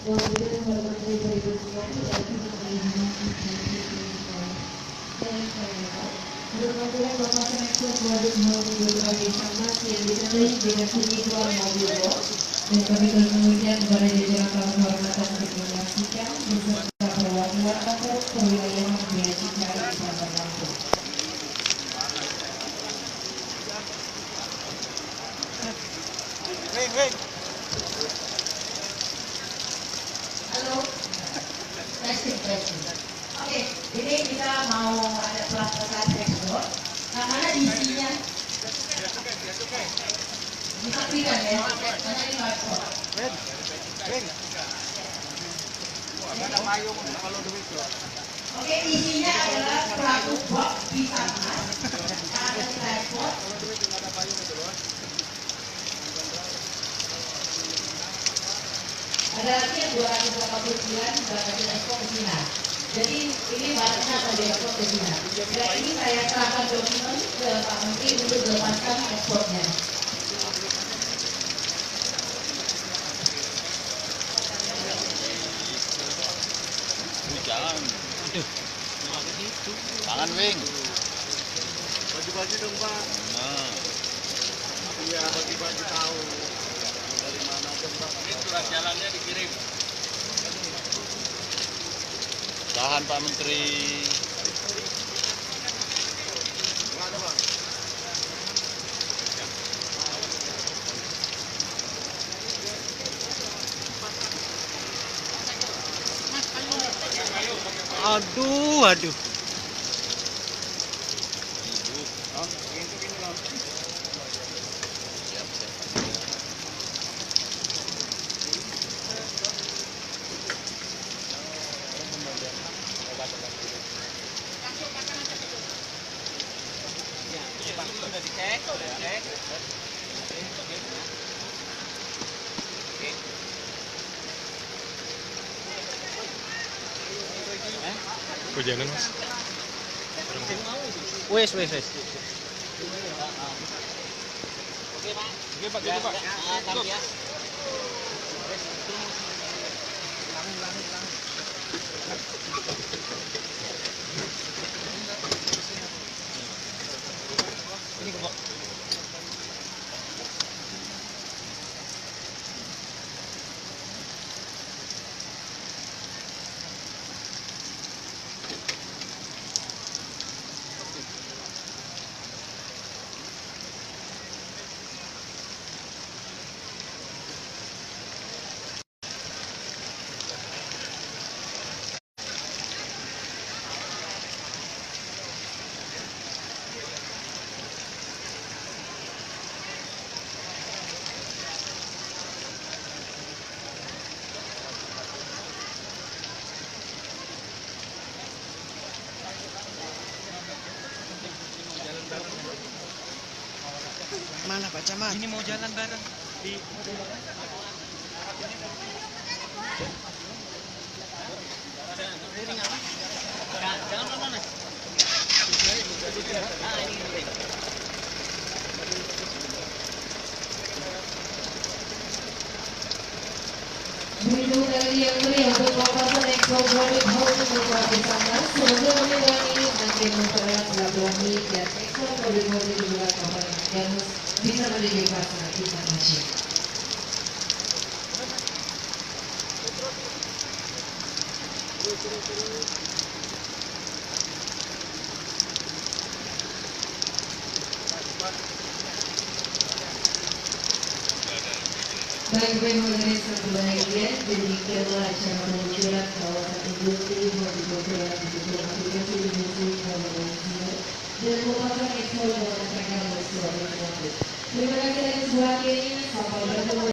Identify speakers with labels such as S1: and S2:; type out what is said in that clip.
S1: Kemudian Menteri berikutnya yaitu Perizinan dan Kementerian Bapak Menko Sama yang dikenai dengan penjual mobil box dan kami kemudian kepada jajaran kehormatan untuk menyaksikan beserta perwakilan kantor perwilayahan Bea Cukai di Selatan Lampung. Halo, testing. Oke, ini kita mau ada pelaksanaan ekspor. Nah, mana isinya? Disaksikan ya, karena ini ekspor. Oke, isinya adalah 100 box bisa mas. Ada kita ekspor. Ada lagi yang 289 bakal kita ekspor ke Cina. Jadi ini barangnya akan diekspor ke Cina. Dan ini saya serahkan dokumen ke Pak Menteri untuk dilepaskan ekspornya.
S2: Jangan. Aduh. Tangan wing.
S3: Bagi-bagi dong Pak.
S2: Nah.
S3: Iya bagi-bagi tahu dari mana dong Pak.
S2: Ini surat jalannya dikirim. Tahan Pak Menteri.
S3: Enggak ada Bang.
S4: Aduh.
S5: Hujanan mas.
S4: Wes.
S2: Oke Pak, gitu Pak.
S4: Mana Pak Camat? Ini mau jalan bareng di
S1: Begitu dari yang mulia untuk kawasan ekspor produk holding bersama sana. Semoga pemilihan ini makin mempererat silaturahmi dan ekspor produk holding di luar kawasan yang bisa menjadi pasar internasional. Baik, mengenai sebagian demikianlah acara pengucuran kawasan industri hortikultura di sebuah aplikasi industri hortikultura dan merupakan ekspor dalam rangka Sulawesi Selatan. Terima kasih atas perhatiannya. Sampai bertemu